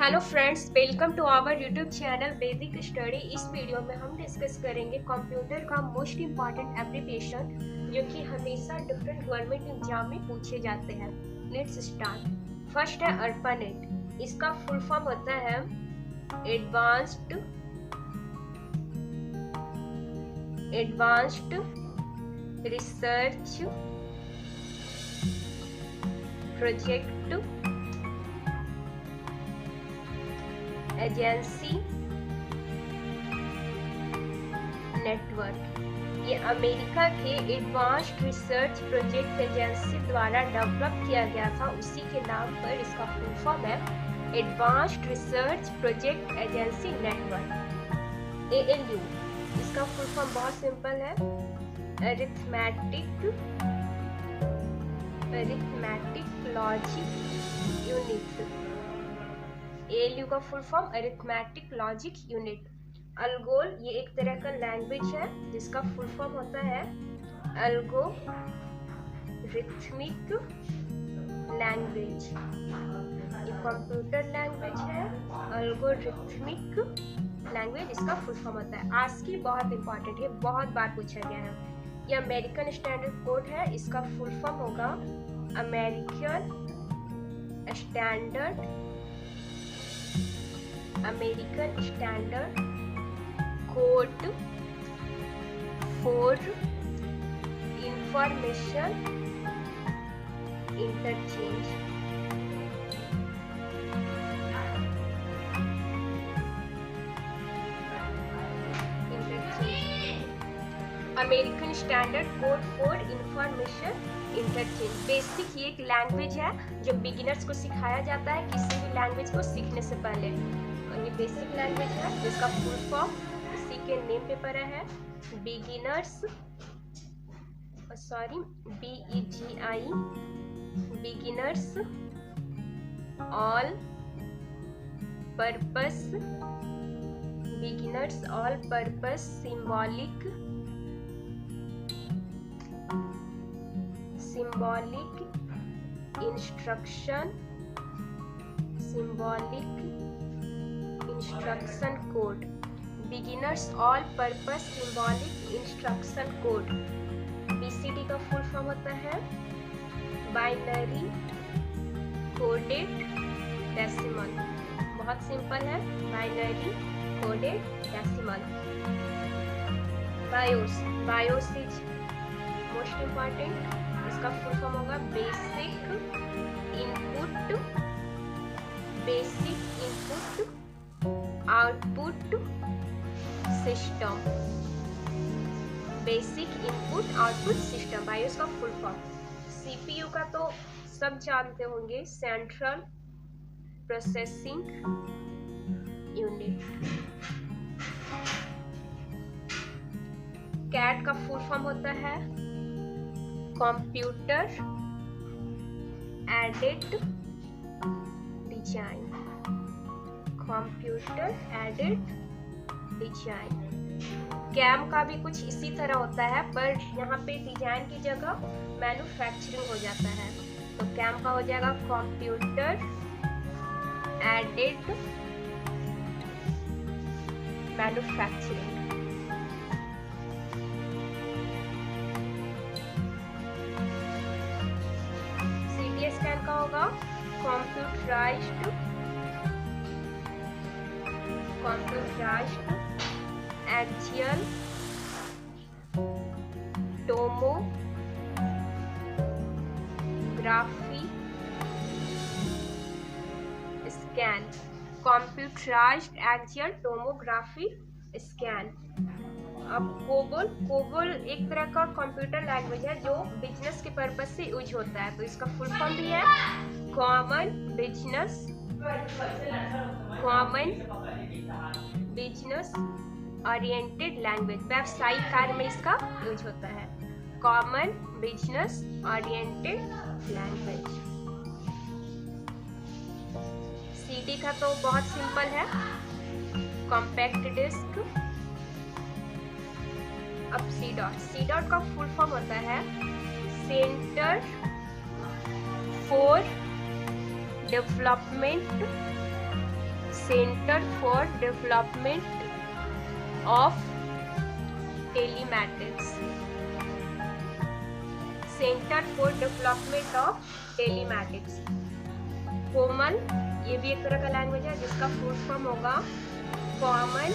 Hello friends, welcome to our YouTube channel Vedic study. इस video में हम डिस्कस करेंगे कंप्यूटर का मोस्ट इम्पॉर्टेंट एब्रिविएशन जो कि हमेशा डिफरेंट गवर्नमेंट एग्जाम में पूछे जाते हैं। Let's start. फर्स्ट है ARPANET। इसका फुल फॉर्म होता है advanced research project agency network. ये अमेरिका के एडवांस्ड रिसर्च प्रोजेक्ट एजेंसी द्वारा डेवलप किया गया था, उसी के नाम पर इसका फुल फॉर्म है advanced research project agency network, ALU। इसका फुल फॉर्म बहुत सिंपल है, अरिथमेटिक लॉजिक यूनिट। ALU का full form arithmetic logic unit. Algol ये एक तरह का लैंग्वेज है जिसका फुल फॉर्म होता है एल्गोरिथमिक लैंग्वेज। ये कंप्यूटर लैंग्वेज है, एल्गोरिथमिक लैंग्वेज इसका फुल फॉर्म होता है। आस्की बहुत इंपॉर्टेंट है, बहुत बार पूछा गया है। ये अमेरिकन स्टैंडर्ड कोड है, इसका फुल फॉर्म होगा American standard code for information interchange. American standard code for information interchange. Basic ये एक लैंग्वेज है जो बिगिनर्स को सिखाया जाता है किसी भी लैंग्वेज को सीखने से पहले। ये बेसिक लैंग्वेज है जिसका फुल फॉर्म इसी के नेम पे पड़ा है, beginners all purpose symbolic instruction code। Beginners all purpose symbolic instruction code, BCD का फुल फॉर्म होता है बाइनरी कोडेड डेसिमल। बहुत सिंपल है, binary coded decimal. BIOS is most important, इसका फुल फॉर्म होगा basic input output system. BIOS का full form. CPU का तो सब जानते होंगे, सेंट्रल प्रोसेसिंग यूनिट। CAD का फुल फॉर्म होता है कंप्यूटर एडेड डिजाइन। कैम का भी कुछ इसी तरह होता है, पर यहाँ पे डिजाइन की जगह मैन्युफैक्चरिंग हो जाता है, तो कैम का हो जाएगा कंप्यूटर एडेड मैन्युफैक्चरिंग। CT का होगा computerised axial tomography scan. Computerised axial tomography scan. अब कोबोल एक तरह का कंप्यूटर लैंग्वेज है जो बिजनेस के पर्पस से यूज होता है, तो इसका फुल फॉर्म भी है कॉमन बिजनेस ओरिएंटेड लैंग्वेज। व्यावसायिक कार्य में इसका यूज होता है, common business oriented language. CD का तो बहुत सिंपल है, कॉम्पैक्ट डिस्क। अब C डॉट का फुल फॉर्म होता है centre for development centre for development of telematics, centre for development of telematics. Common, ये भी एक तरह का लैंग्वेज है जिसका फुल फॉर्म होगा common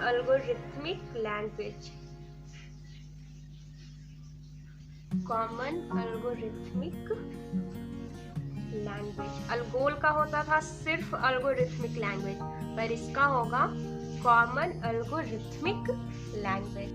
algorithmic language, common algorithmic language. ALGOL का होता था सिर्फ एल्गोरिथमिक लैंग्वेज, पर इसका होगा कॉमन एल्गोरिथमिक लैंग्वेज।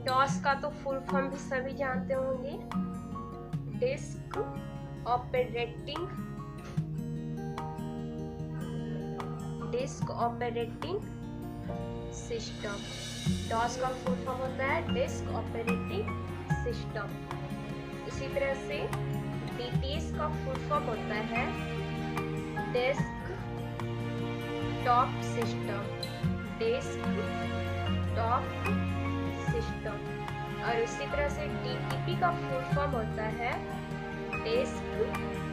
डॉस का तो फुल फॉर्म भी सभी जानते होंगे, डिस्क ऑपरेटिंग सिस्टम। डॉस का फुल फॉर्म होता है डिस्क ऑपरेटिंग सिस्टम। इसी तरह से डीटीएस का फुल फॉर्म होता है desk top system, desk top system. और इसी तरह से डीटीपी का फुल फॉर्म होता है डेस्क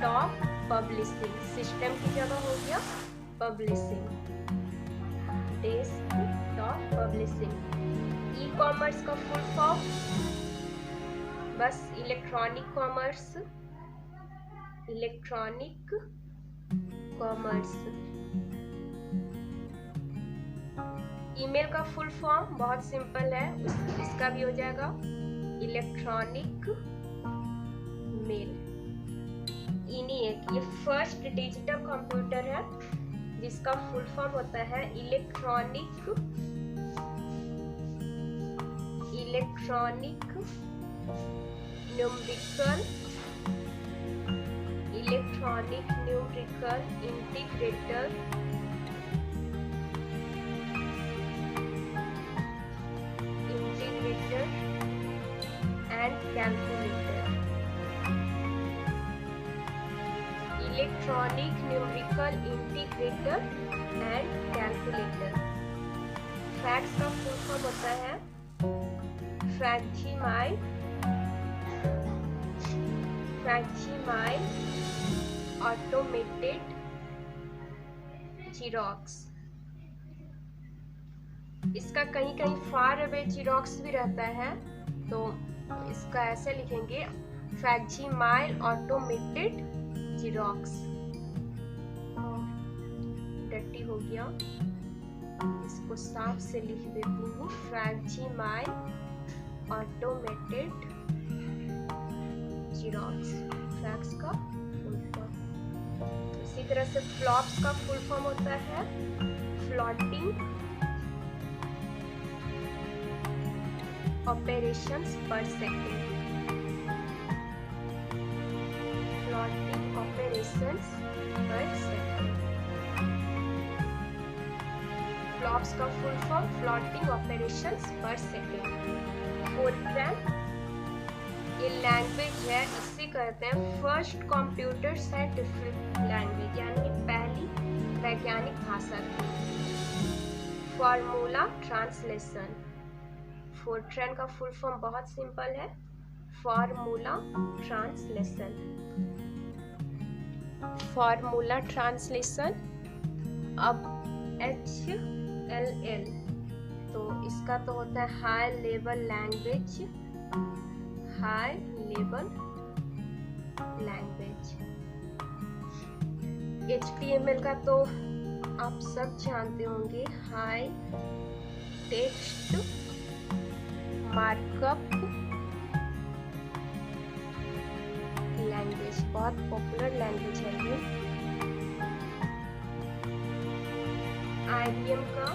टॉप पब्लिशिंग, सिस्टम की जगह हो गया publishing, desk top publishing. E commerce का फुल फॉर्म बस electronic commerce, electronic commerce. Email का फुल फॉर्म बहुत सिंपल है, इसका भी हो जाएगा इलेक्ट्रॉनिक मेल। ENIAC ये फर्स्ट डिजिटल कंप्यूटर है जिसका फुल फॉर्म होता है electronic numerical integrator and calculator. Electronic numerical integrator and calculator. Fax का फुल फॉर्म होता है फ्रैंचिमाइल ऑटोमेटेड जीरोक्स। इसका कहीं कहीं फार अवे जीरोक्स भी रहता है, तो इसका ऐसे लिखेंगे फ्रैंचिमाइल ऑटोमेटेड जीरोक्स। डटी हो गया, इसको साफ से लिख देती हूँ फ्रैंचिमाइल ऑटोमेटेड जीरोक्स, फैक्स का फुल फॉर्म। इसी तरह से फ्लॉप्स का फुल फॉर्म होता है floating operations per second, floating operations per second. Flops का full form floating operations per second. फोरट्रैन ये लैंग्वेज है, इसे कहते हैं फर्स्ट कंप्यूटर साइंटिफिक लैंग्वेज, यानी पहली वैज्ञानिक भाषा थी। Formula translation. फोरट्रैन का फुल फॉर्म बहुत सिंपल है फॉर्मूला ट्रांसलेशन, फॉर्मूला ट्रांसलेशन। अब HLL तो इसका तो होता है high level language, high level language. HTML का तो आप सब जानते होंगे, हाई टेक्स्ट मार्कअप लैंग्वेज, बहुत पॉपुलर लैंग्वेज है ये। IBM का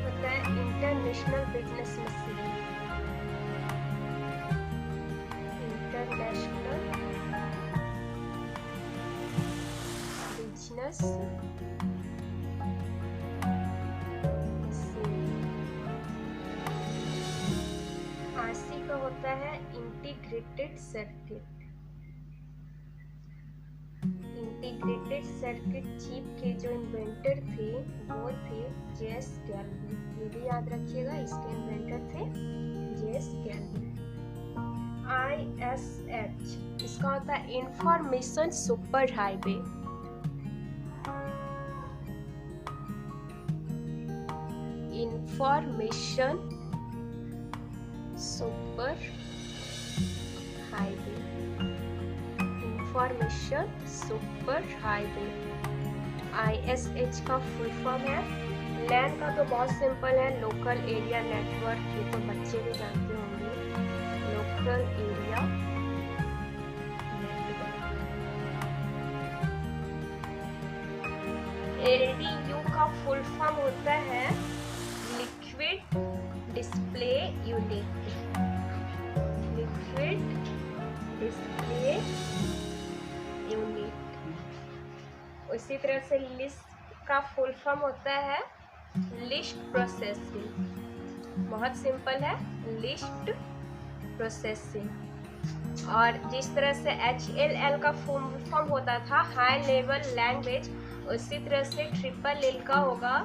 होता है international business machine, international business RC का होता है integrated circuit, integrated circuit chip के जो इन्वेंटर थे वो थे जेएस कैल्विन, ये भी याद रखिएगा, इसके इन्वेंटर थे जेएस कैल्विन। ISH इसका होता है information super highway, information super highway, information super highway. ISH का फुल फॉर्म है। लैन का तो बहुत सिंपल है, लोकल एरिया नेटवर्क, ये तो बच्चे भी जानते होंगे, लोकल एरिया नेटवर्क। LDU का फुल फॉर्म होता है liquid display unit, liquid display unit. उसी तरह से लिस्ट का फुल फॉर्म होता है लिस्ट प्रोसेसिंग, बहुत सिंपल है, लिस्ट प्रोसेसिंग। और जिस तरह से HLL का फुल फॉर्म होता था हाई लेवल लैंग्वेज, उसी तरह से LLL का होगा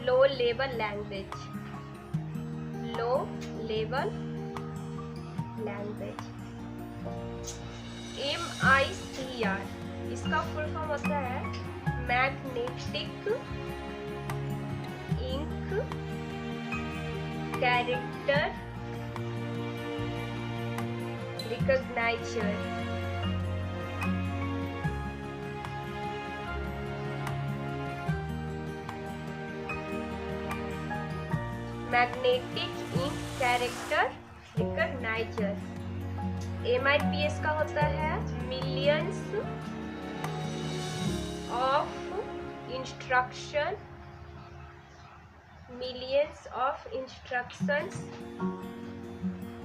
low level language, low level language. MICR इसका फुल फॉर्म होता है magnetic ink character recogniser. Magnetic ink character recogniser. MIPS का होता है millions of instruction, millions of instructions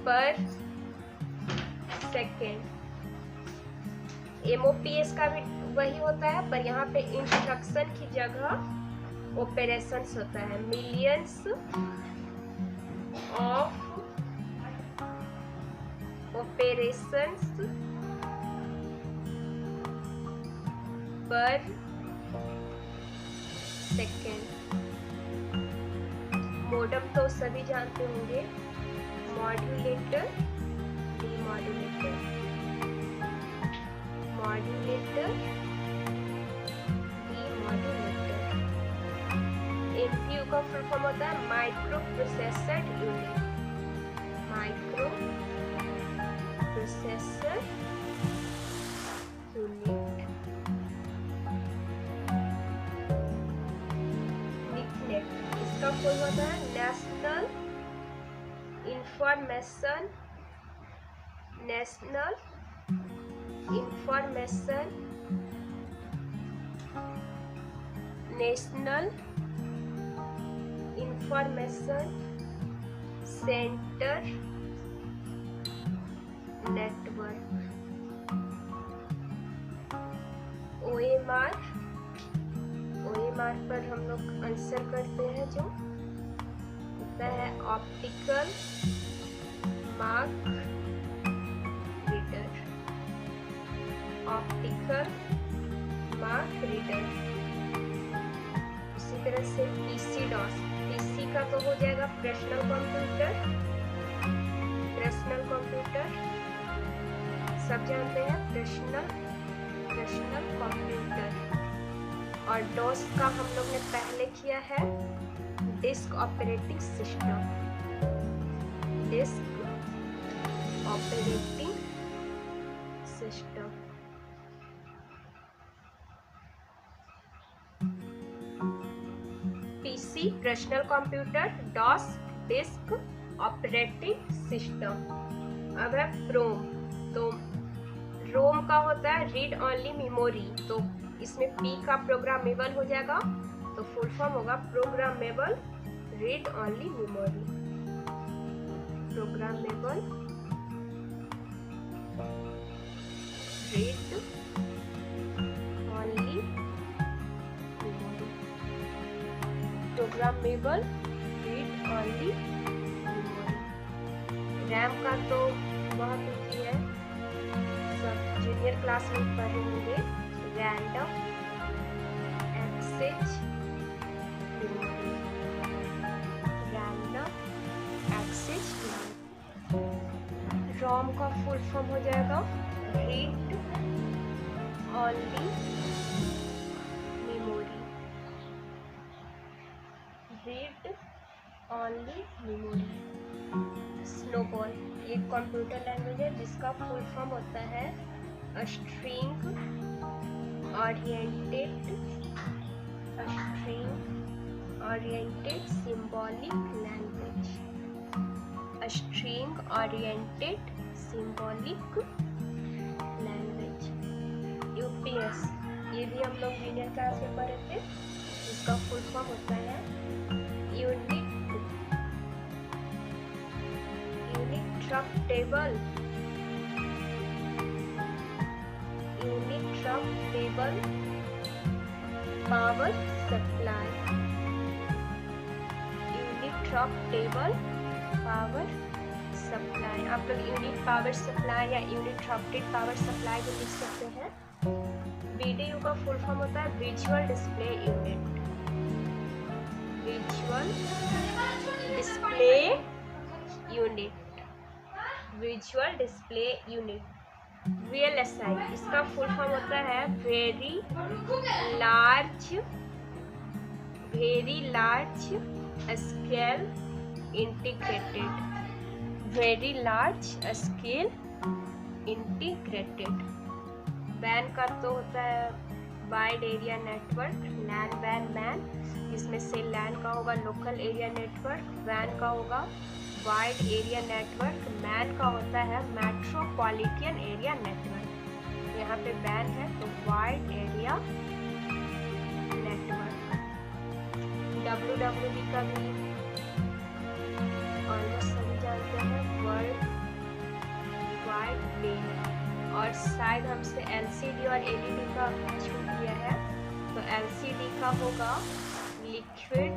per second. MOPS का भी वही होता है, पर यहाँ पे इंस्ट्रक्शन की जगह ऑपरेशंस होता है, millions of operations per second. Modem तो सभी जानते होंगे, modulator, demodulator, modulator, demodulator. MPU का फुल फॉर्म होता है microprocessor unit, microprocessor unit. NICNET इसका फुल होता है national information, national information, national information centre network. OMR, OMR पर हम लोग आंसर करते हैं, जो होता है optical mark reader, optical mark reader. इसी तरह से PC-DOS, PC का तो हो जाएगा पर्सनल कंप्यूटर, पर्सनल कंप्यूटर सब जानते हैं, पर्सनल कंप्यूटर। और DOS का हम लोग ने पहले किया है disk operating system, disk operating system. PC personal computer, DOS disk operating system. अब है रोम, तो रोम का होता है रीड ओनली मेमोरी, तो इसमें P का प्रोग्रामेबल हो जाएगा, तो फुल फॉर्म होगा programmable read only memory, programmable read only memory, programmable read only memory. RAM का तो बहुत ईजी है, सब जूनियर क्लास में पढ़े होंगे, random access memory, random access memory. ROM का फुल फॉर्म हो जाएगा read only memory, memory. SNOBOL एक कंप्यूटर लैंग्वेज है जिसका फुल फॉर्म होता है string oriented symbolic language. String oriented symbolic language. UPS ये भी हम लोग जूनियर क्लास में पढ़े थे। इसका फुल फॉर्म होता है uninterruptible power supply. Uninterruptible power supply. आप लोग यूनिट पावर सप्लाई या यूनिट्रप्टेड पावर सप्लाई भी लिख सकते हैं। वीडियो का फुल फॉर्म होता है visual display unit. Visual display unit VLSI इसका फुल फॉर्म होता है वेरी लार्ज स्केल इंटीग्रेटेड। वैन का तो होता है वाइड एरिया नेटवर्क, लैन वैन मैन, जिसमें से लैन का होगा लोकल एरिया नेटवर्क, वैन का होगा वाइड एरिया नेटवर्क, मैन का होता है मेट्रोपॉलिटन एरिया नेटवर्क। यहाँ पे वैन है तो वाइड एरिया नेटवर्क। WWD का भी ऑलमोस्ट सभी जानते हैं, वर्ल्ड वाइड वेब। और शायद हमसे LCD और LED का छूट गया है, तो LCD का होगा लिक्विड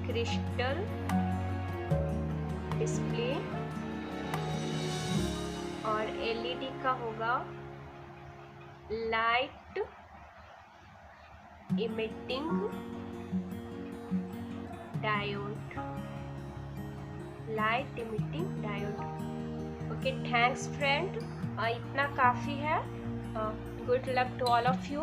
क्रिस्टल डिस्प्ले और LED का होगा light emitting diode. Okay, thanks friend, इतना काफ़ी है। Good luck to all of you.